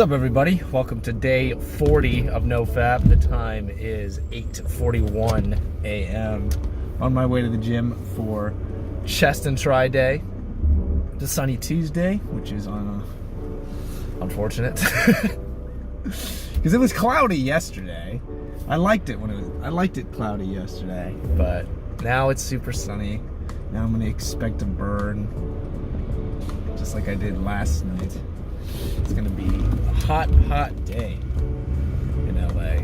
What's up, everybody? Welcome to day 40 of NoFap. The time is 8:41 a.m. On my way to the gym for chest and tri day. It's a sunny Tuesday, which is unfortunate because it was cloudy yesterday. I liked it cloudy yesterday, but now it's super sunny. Now I'm gonna expect a burn, just like I did last night. It's gonna be a hot day in LA.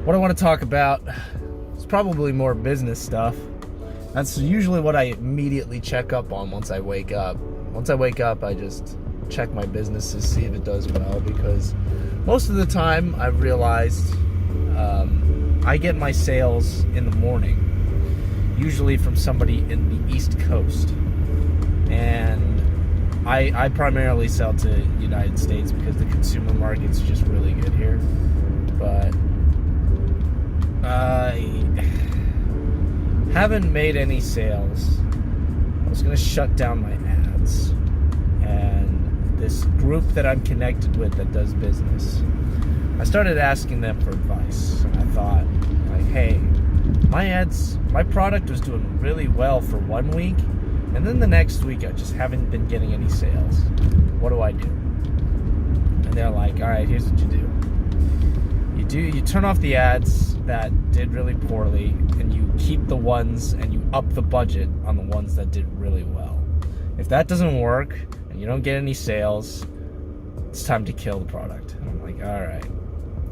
What I want to talk about is probably more business stuff. That's usually what I immediately check up on once I wake up. Once I wake up, I just check my business to see if it does well, because most of the time I've realized I get my sales in the morning, usually from somebody in the East Coast, and I primarily sell to the United States because the consumer market's just really good here. But I haven't made any sales. I was going to shut down my ads. And this group that I'm connected with that does business, I started asking them for advice. And I thought, like, hey, my product was doing really well for 1 week. And then the next week, I just haven't been getting any sales. What do I do? And they're like, all right, here's what you do. You turn off the ads that did really poorly, and you keep the ones, and you up the budget on the ones that did really well. If that doesn't work, and you don't get any sales, it's time to kill the product. And I'm like, all right,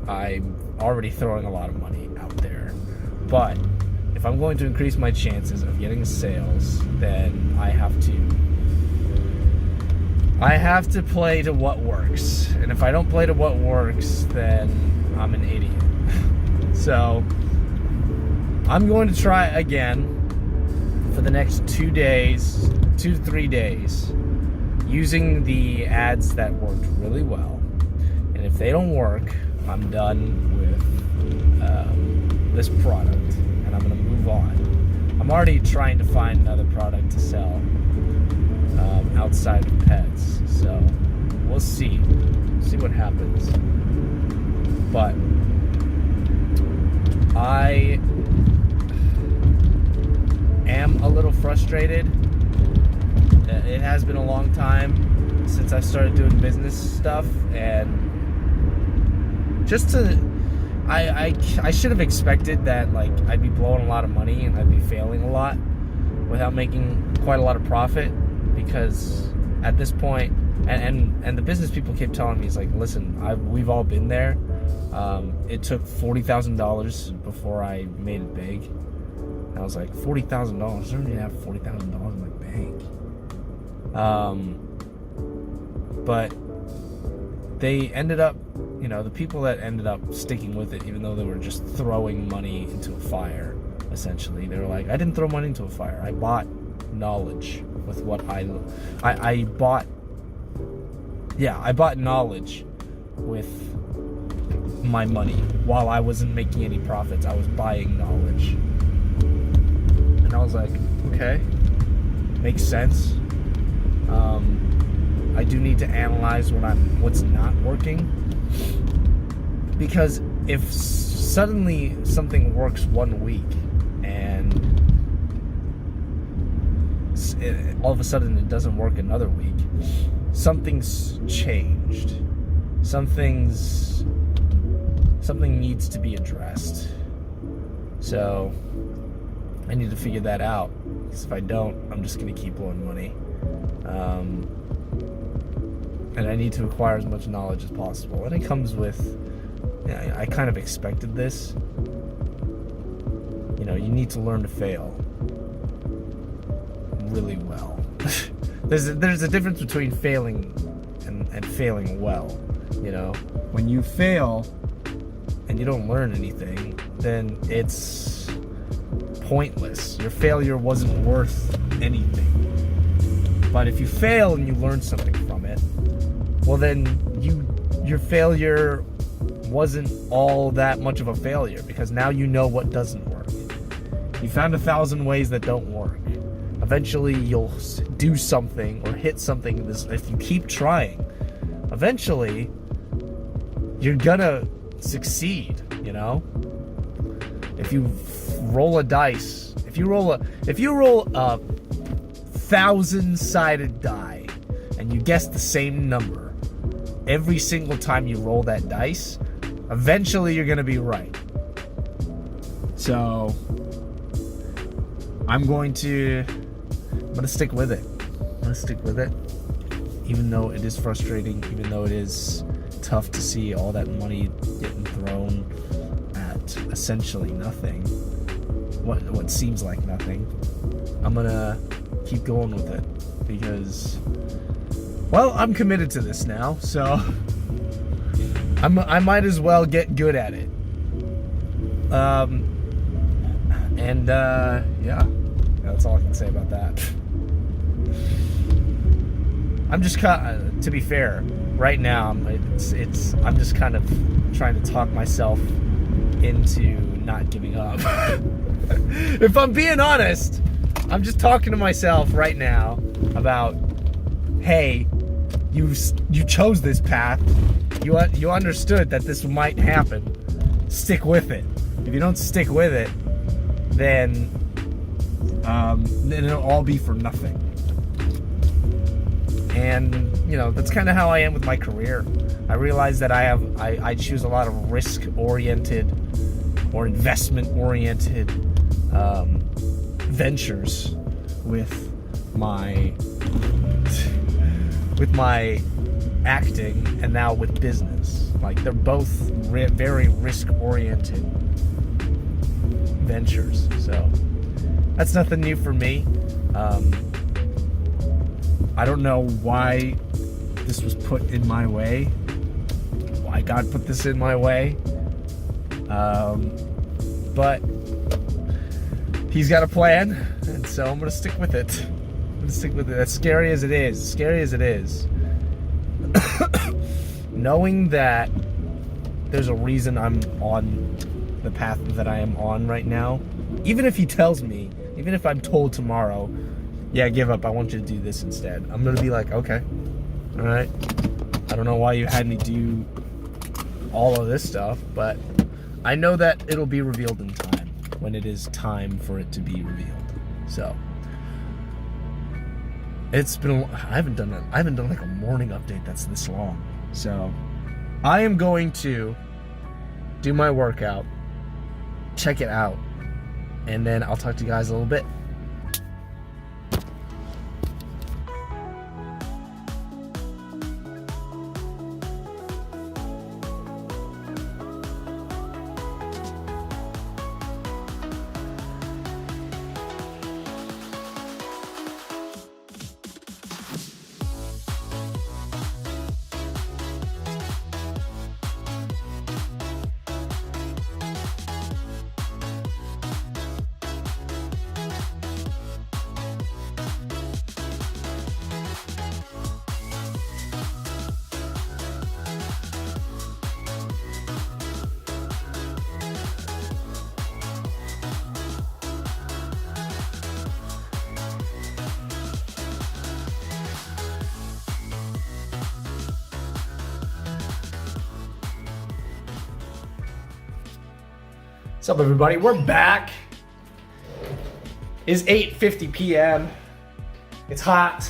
I'm already throwing a lot of money out there, but if I'm going to increase my chances of getting sales, then I have to play to what works. And if I don't play to what works, then I'm an idiot. So I'm going to try again for the next 2 to 3 days, using the ads that worked really well. And if they don't work, I'm done with this product. I'm going to move on. I'm already trying to find another product to sell outside of pets, so we'll see what happens. But I am a little frustrated. It has been a long time since I started doing business stuff, and just to I should have expected that, like, I'd be blowing a lot of money and I'd be failing a lot without making quite a lot of profit, because at this point, and the business people keep telling me, it's like, listen, we've all been there. It took $40,000 before I made it big. And I was like, $40,000? I don't even have $40,000 in my bank. But they ended up, the people that ended up sticking with it, even though they were just throwing money into a fire, essentially, they were like, I didn't throw money into a fire. I bought knowledge with what I bought knowledge with my money. While I wasn't making any profits, I was buying knowledge. And I was like, okay, makes sense. I do need to analyze what's not working, because if suddenly something works 1 week and all of a sudden it doesn't work another week, something's changed. Something needs to be addressed. So I need to figure that out, because if I don't, I'm just going to keep blowing money. And I need to acquire as much knowledge as possible. And it comes with, I kind of expected this. You need to learn to fail really well. There's a difference between failing and failing well. When you fail and you don't learn anything, then it's pointless. Your failure wasn't worth anything. But if you fail and you learn something from it, well, then your failure wasn't all that much of a failure, because now you know what doesn't work. You found 1,000 ways that don't work. Eventually you'll do something or hit something if you keep trying. eventually you're gonna succeed, you know? If you roll a dice, if you roll a 1,000-sided die and you guess the same number every single time you roll that dice, eventually you're gonna be right. So I'm gonna stick with it. I'm gonna stick with it, even though it is frustrating, even though it is tough to see all that money getting thrown at essentially nothing. What seems like nothing. I'm gonna keep going with it because, well, I'm committed to this now, so I might as well get good at it. Yeah, that's all I can say about that. I'm just to be fair, right now I'm just kind of trying to talk myself into not giving up. If I'm being honest, I'm just talking to myself right now about, hey, you chose this path. You understood that this might happen. Stick with it. If you don't stick with it, then it'll all be for nothing. And you know, that's kind of how I am with my career. I realize that I choose a lot of risk-oriented or investment-oriented ventures with my acting and now with business. Like, they're both very risk-oriented ventures. So that's nothing new for me. I don't know why this was put in my way, why God put this in my way, but He's got a plan, and so I'm gonna stick with it. As scary as it is, knowing that there's a reason I'm on the path that I am on right now. Even if He tells me, even if I'm told tomorrow, yeah, give up, I want you to do this instead, I'm gonna be like, okay, all right, I don't know why you had me do all of this stuff, but I know that it'll be revealed in time, when it is time for it to be revealed. So it's been, I haven't done like a morning update that's this long. So I am going to do my workout, check it out, and then I'll talk to you guys a little bit. What's up, everybody? We're back. It's 8:50 p.m. It's hot.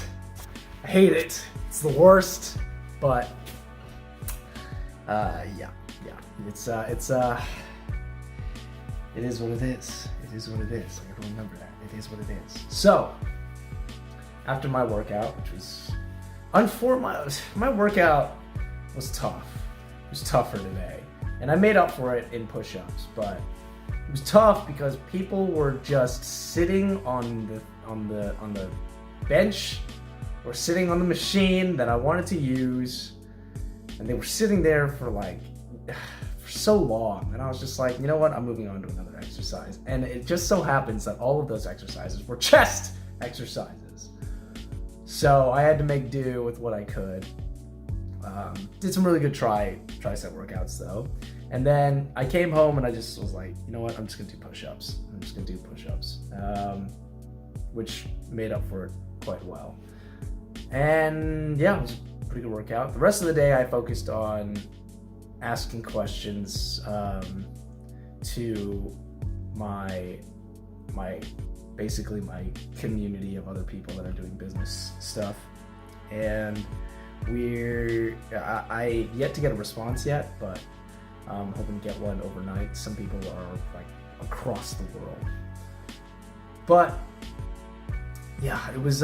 I hate it. It's the worst. But yeah. It is what it is. It is what it is. I gotta remember that. It is what it is. So after my workout, which was my workout was tough. It was tougher today, and I made up for it in push-ups, but it was tough because people were just sitting on the bench or sitting on the machine that I wanted to use, and they were sitting there for so long, and I was just like, you know what, I'm moving on to another exercise. And it just so happens that all of those exercises were chest exercises, so I had to make do with what I could. Did some really good tricep workouts though. And then I came home and I just was like, you know what, I'm just gonna do push-ups. Which made up for it quite well. And yeah, pretty good workout. The rest of the day I focused on asking questions to my basically my community of other people that are doing business stuff, and I yet to get a response yet, but I'm hoping to get one overnight. Some people are like across the world, but yeah, it was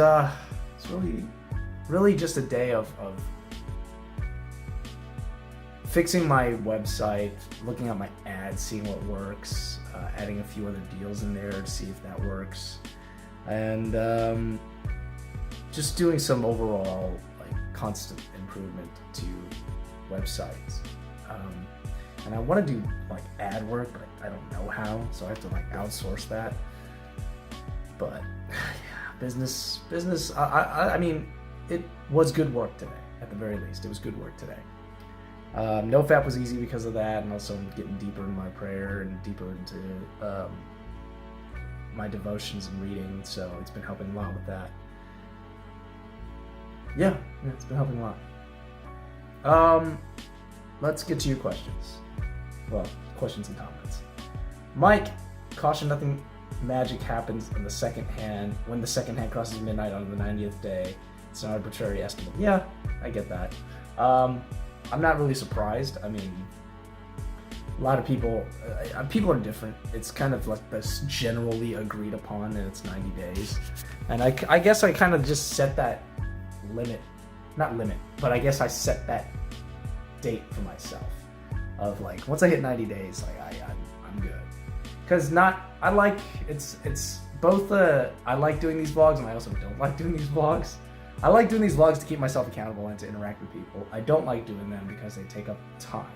really just a day of fixing my website, looking at my ads, seeing what works, adding a few other deals in there to see if that works, and just doing some overall like constant improvement to websites. And I want to do like ad work, but I don't know how, so I have to like outsource that. But yeah, business. I mean, it was good work today. At the very least, it was good work today. NoFap was easy because of that, and also getting deeper in my prayer and deeper into my devotions and reading, so it's been helping a lot with that. Yeah, it's been helping a lot. Let's get to your questions. Well, questions and comments. Mike, caution, nothing magic happens in the second hand when the second hand crosses midnight on the 90th day. It's an arbitrary estimate. Yeah, I get that. I'm not really surprised. I mean, a lot of people are different. It's kind of like this generally agreed upon, and it's 90 days. And I guess I kind of just set that not limit, but I guess I set that date for myself of like, once I hit 90 days, like I'm good. Because I like doing these vlogs, and I also don't like doing these vlogs. I like doing these vlogs to keep myself accountable and to interact with people. I don't like doing them because they take up time.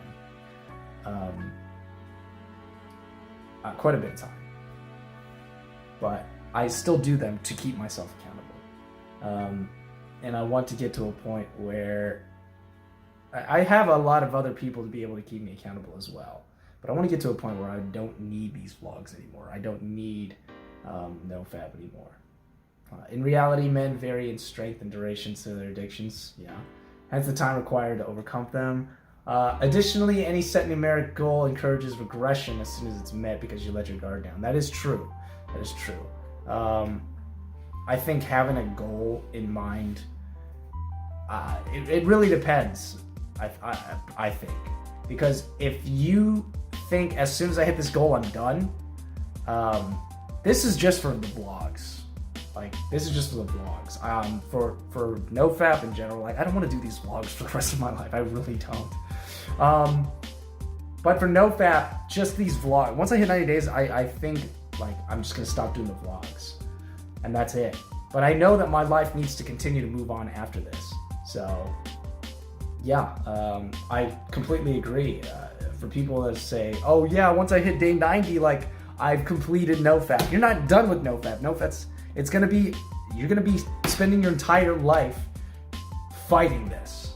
Quite a bit of time. But I still do them to keep myself accountable. And I want to get to a point where I have a lot of other people to be able to keep me accountable as well. But I want to get to a point where I don't need these vlogs anymore. I don't need NoFap anymore. In reality, men vary in strength and duration to their addictions, yeah. Hence the time required to overcome them. Additionally, any set numeric goal encourages regression as soon as it's met because you let your guard down. That is true. That is true. I think having a goal in mind, it really depends, I think. Because if you think as soon as I hit this goal, I'm done, this is just for the vlogs. Like, this is just for the vlogs. For NoFap in general, like, I don't want to do these vlogs for the rest of my life. I really don't. But for NoFap, just these vlogs. Once I hit 90 days, I think, like, I'm just going to stop doing the vlogs. And that's it. But I know that my life needs to continue to move on after this. So, yeah, I completely agree. For people that say, oh, yeah, once I hit day 90, like, I've completed NoFap. You're not done with NoFap. NoFap's... you're gonna be spending your entire life fighting this.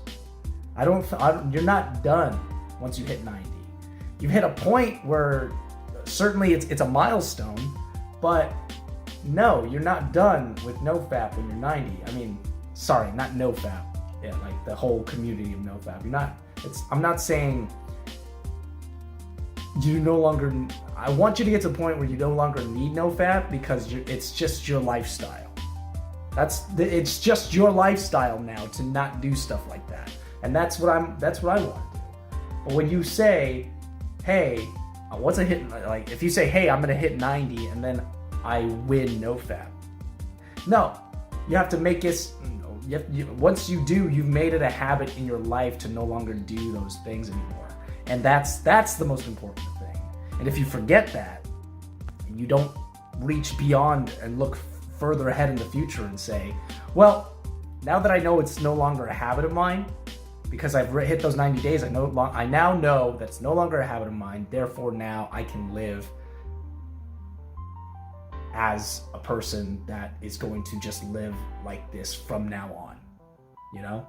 You're not done once you hit 90. You've hit a point where certainly it's a milestone, but no, you're not done with NoFap when you're 90. I mean, sorry, not NoFap. Yeah, like the whole community of NoFap. I'm not saying you no longer... I want you to get to the point where you no longer need NoFap because it's just your lifestyle. It's just your lifestyle now to not do stuff like that. And that's what I want to do. But when you say, hey, once I hit, like, if you say, hey, I'm going to hit 90 and then I win NoFap. No, you have to make it... once you do, you've made it a habit in your life to no longer do those things anymore. And that's the most important thing. And if you forget that, and you don't reach beyond and look further ahead in the future and say, well, now that I know it's no longer a habit of mine, because I've hit those 90 days, I now know that's no longer a habit of mine, therefore now I can live as a person that is going to just live like this from now on, you know?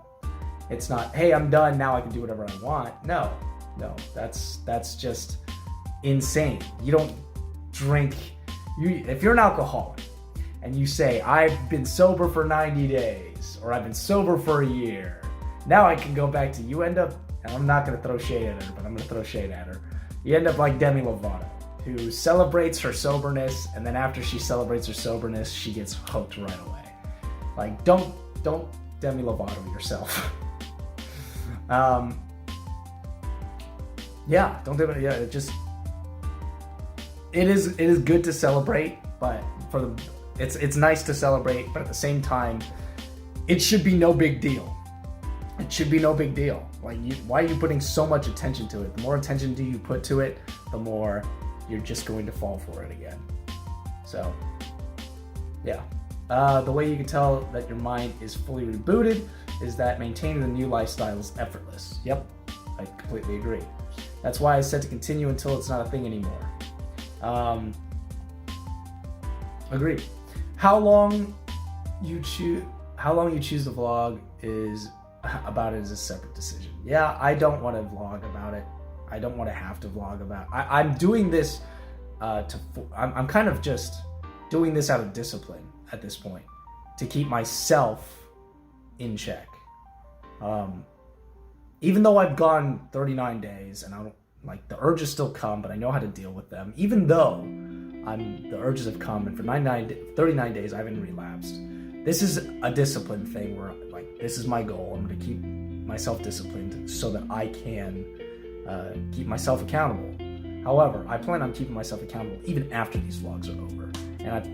It's not, hey, I'm done, now I can do whatever I want. No, that's just insane. You don't drink. If you're an alcoholic and you say, I've been sober for 90 days or I've been sober for a year, Now I can go back to, you end up, and I'm not going to throw shade at her, but I'm going to throw shade at her. You end up like Demi Lovato, who celebrates her soberness, and then after she celebrates her soberness, she gets hooked right away. Like, don't Demi Lovato yourself. Yeah, don't do it. Yeah, it is good to celebrate, but it's nice to celebrate, but at the same time, it should be no big deal. It should be no big deal. Like, why are you putting so much attention to it? The more attention do you put to it, the more you're just going to fall for it again. So, yeah. The way you can tell that your mind is fully rebooted is that maintaining the new lifestyle is effortless. Yep, I completely agree. That's why I said to continue until it's not a thing anymore. Agreed. How long you choose the vlog is a separate decision. Yeah, I don't want to vlog about it. I don't want to have to vlog about it. I'm doing this I'm kind of just doing this out of discipline at this point, to keep myself in check. Even though I've gone 39 days and I don't, like, the urges still come, but I know how to deal with them. Even though the urges have come, and for 39 days I haven't relapsed. This is a discipline thing where, like, this is my goal. I'm going to keep myself disciplined so that I can keep myself accountable. However, I plan on keeping myself accountable even after these vlogs are over. And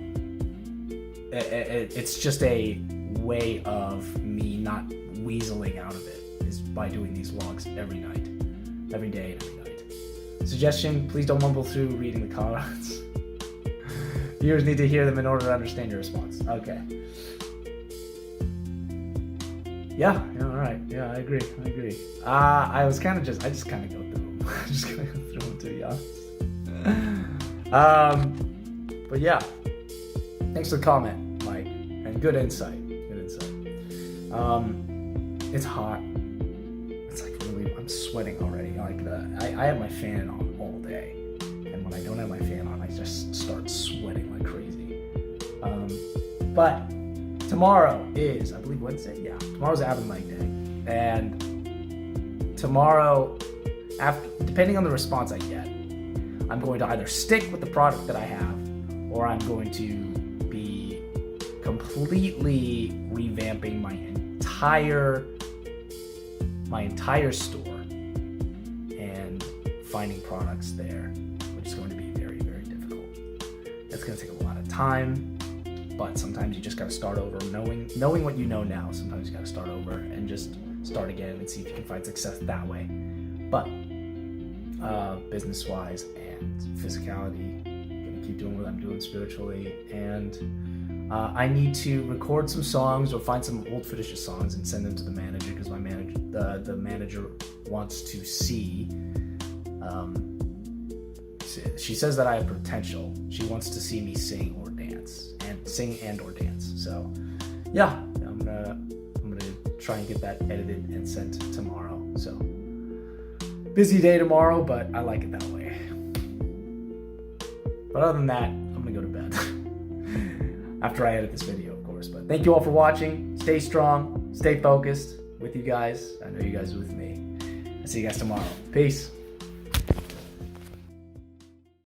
it's just a way of me not weaseling out of it, is by doing these vlogs every night, every day and every night. Suggestion, please don't mumble through reading the comments. Viewers need to hear them in order to understand your response. Okay. Yeah, all right. Yeah, I agree. I just kind of go through them. I just kind of go through them, to be honest. But yeah, thanks for the comment, Mike, and good insight. It's hot. It's like really, I'm sweating already. Like, I have my fan on all day, and when I don't have my fan on, I just start sweating like crazy. But tomorrow is, I believe, Wednesday. Yeah, tomorrow's Ab and Leg Day, and tomorrow, depending on the response I get, I'm going to either stick with the product that I have, or I'm going to be completely revamping my entire store and finding products there, which is going to be very, very difficult. It's going to take a lot of time, but sometimes you just got to start over. Knowing what you know now, sometimes you got to start over and just start again and see if you can find success that way. But business-wise and physicality, I'm going to keep doing what I'm doing spiritually, and I need to record some songs or find some old footage of songs and send them to the manager, because the manager wants to see. She says that I have potential. She wants to see me sing or dance. So, yeah, I'm gonna try and get that edited and sent tomorrow. So, busy day tomorrow, but I like it that way. But other than that, I'm gonna go to bed. After I edit this video, of course. But thank you all for watching. Stay strong, stay focused with you guys. I know you guys are with me. I'll see you guys tomorrow. Peace.